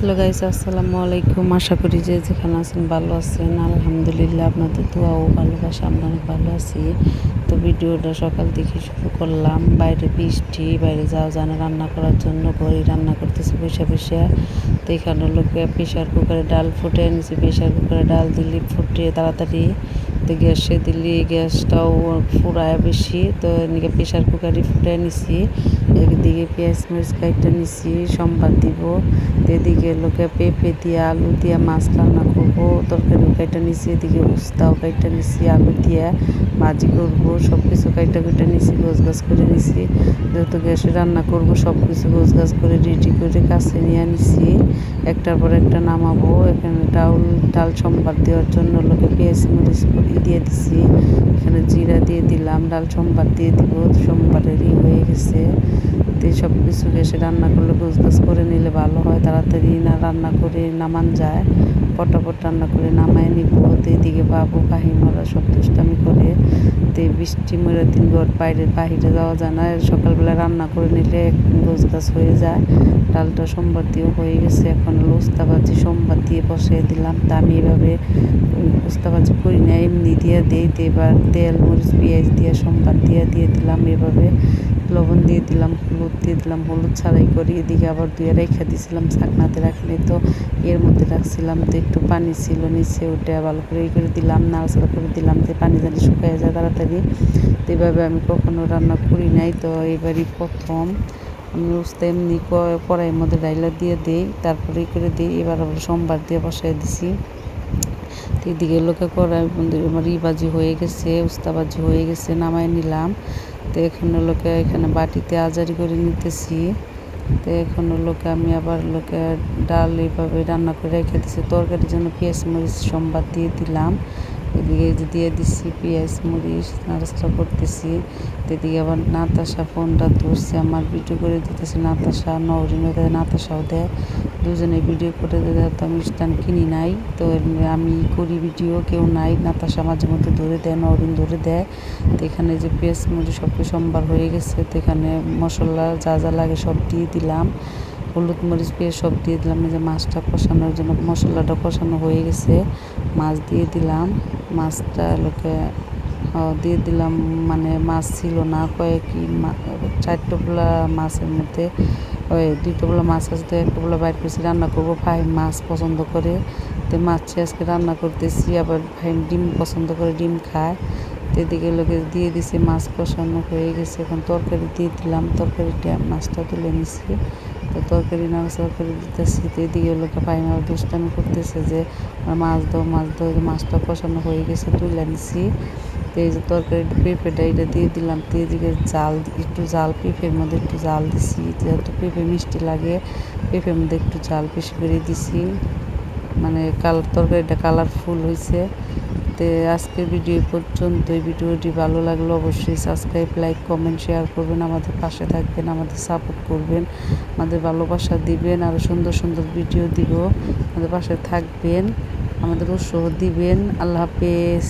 Hello guys, আসসালামু আলাইকুম। আশা করি যে যেখানে আছেন ভালো আছেন। আলহামদুলিল্লাহ, আপনাদের দোয়া ও ভালোবাসা আমরা অনেক ভালো আছি। তো ভিডিওটা সকাল থেকে শুরু করলাম। বাইরে বৃষ্টি, বাইরে যাওয়া যায় না রান্না করার জন্য। ঘরেই রান্না করতেছি বসে বসে। তো এখানে লোকে প্রেশার কুকারে ডাল ফুটে নিয়েছি। প্রেশার কুকারে ডাল দিলি ফুটে তাড়াতাড়ি, তো গ্যাসে দিলি গ্যাসটাও ফুরায় বেশি, তো এদিকে প্রেশার কুকারে ফুটে নিছি। একদিকে পেঁয়াজ মরিচ কাইটা নিছি, সম্বাদ দিব। এদিকে লোকে পেঁপে দিয়ে আলু দিয়ে মাছ রান্না করবো, তরকারি কাইটা নিছি। এদিকে উস্তাও কাইটা নিছি, আলু দিয়ে ভাজি করবো। সব কিছু কাইটা কুইটা নিছি, গোছ গাছ করে নিছি। যেহেতু গ্যাসে রান্না করবো, সব কিছু গোছ গাছ করে রেডি করে কাছে নিয়ে নিছি। একটার পর একটা নামাবো। এখানে ডাল সম্বাদ দেওয়ার জন্য লোকে পেঁয়াজ মরিচ দিয়ে দিছি। এখানে জিরা দিয়ে দিলাম, ডাল সম্বাদ দিয়ে দিব। সোমবারেরই হয়ে গেছে। তো সব কিছু গ্যাসে রান্না করলে গোছ গাছ করে নিলে ভালো হয়, তাড়াতাড়ি না রান্না করে নামান যায়। পটাপট রান্না করে নামায় নিব। তো এদিকে বাবু কাহিমারা সব দুষ্টামি করে। তো বৃষ্টি মেরে দিন বাহিরে যাওয়া যায় না। সকালবেলা রান্না করে নিলে গোছ গাছ হয়ে যায়। ডালটা সোমবার দিয়েও হয়ে গেছে। এখন উস্তা ভাজি সোমবার দিয়ে বসিয়ে দিলাম। তা আমি এভাবে উস্তা ভাজি করি না, এমনি দিয়ে দিই। এবার তেল মরিচ পেঁয়াজ দিয়ে সোমবার দিয়ে দিলাম। এভাবে লবণ দিয়ে দিলাম, হলুদ দিয়ে দিলাম। হলুদ ছাড়াই করি। এদিকে আবার ধুয়ে রেখে দিয়েছিলাম, ছাকনাতে রাখিনি, তো এর মধ্যে রাখছিলাম। তো একটু পানি ছিল নিচে, ওটা ভালো করে করে দিলাম, নাড়াচাড়া করে দিলাম। তো পানি জানি শুকিয়ে যায় তাড়াতাড়ি। তো এইভাবে আমি কখনো রান্না করি নাই, তো এবারই প্রথম। আমি উস্তা এমনি কড়াইয়ের মধ্যে ডাইলা দিয়ে দিই, তারপরে করে দিই। এবার আবার সোমবার দিয়ে বসাই দিছি। তো এদিকে লোকে কড়াই আমার ভাজি হয়ে গেছে, উস্তা ভাজি হয়ে গেছে, নামাই নিলাম। তো এখন লোকে এখানে বাটিতে আজারি করে নিতেছি। তো এখন লোকে আমি আবার লোকে ডাল এইভাবে রান্না করে রেখে দিছি। তরকারির জন্য পেঁয়াজ মরিচ সম্বাদ দিয়ে দিলাম। এদিকে দিয়ে দিচ্ছি পেঁয়াজ মরিচ, নাড়াচাড়া করতেছি। তো এদিকে আবার নাতাশা ফোনটা ধরছে, আমার ভিডিও করে দিতেছে। নাতাশা নওরিনও দেয়, নাতাশাও দেয়, দুজনে ভিডিও করে দেয়। তো আমি স্ট্যান্ড কিনি নাই, তো আমি করি ভিডিও, কেউ নাই। নাতাশা মাঝে মধ্যে ধরে দেয়, নওরিন ধরে দেয়। তো এখানে যে পেঁয়াজ মরিচ সব কিছু সম্বার হয়ে গেছে। তো এখানে মশলা যা যা লাগে সব দিয়ে দিলাম। হলুদ মরিচ পেঁয়াজ সব দিয়ে দিলাম। এই যে মাছটা কষানোর জন্য মশলাটা কষানো হয়ে গেছে, মাছ দিয়ে দিলাম। মাছটা লোকে দিয়ে দিলাম, মানে মাছ ছিল না, কয়েকই 4 টোপলা মাছের মধ্যে ওই 2 টোপলা মাছ আছে। তো 1 টোপলা বাইর করছি, রান্না করবো। ভাই মাছ পছন্দ করে, তো মাছ আজকে রান্না করতেছি। আবার ভাই ডিম পছন্দ করে, ডিম খায়। তো এদিকে লোকে দিয়ে দিছি, মাছ কষানো হয়ে গেছে। এখন তরকারি দিয়ে দিলাম, তরকারিটা মাছটা তুলে নিছি। তো তরকারি নাড়াচাড়া করে দিতেছি। তো এদিকে লোকে পাইমার দুষ্টামি করতেছে যে মাছ দাও মাছ দাও। মাছটা কষানো হয়ে গেছে, তুলে নিছি। তো এই যে তরকারি পেঁপেটা এটা দিয়ে দিলাম। তো এদিকে একটু জাল পেঁপের মধ্যে একটু জাল দিছি, যেহেতু পেঁপে মিষ্টি লাগে, পেঁপের মধ্যে একটু জাল বেশি করে দিছি, মানে তরকারিটা কালারফুল হয়েছে। তো আজকের ভিডিও পর্যন্ত। এই ভিডিওটি ভালো লাগলে অবশ্যই সাবস্ক্রাইব, লাইক, কমেন্ট, শেয়ার করবেন। আমাদের পাশে থাকবেন, আমাদের সাপোর্ট করবেন, আমাদের ভালোবাসা দিবেন। আরও সুন্দর সুন্দর ভিডিও দিব, আমাদের পাশে থাকবেন, আমাদের উৎসাহ দিবেন। আল্লাহ হাফেজ।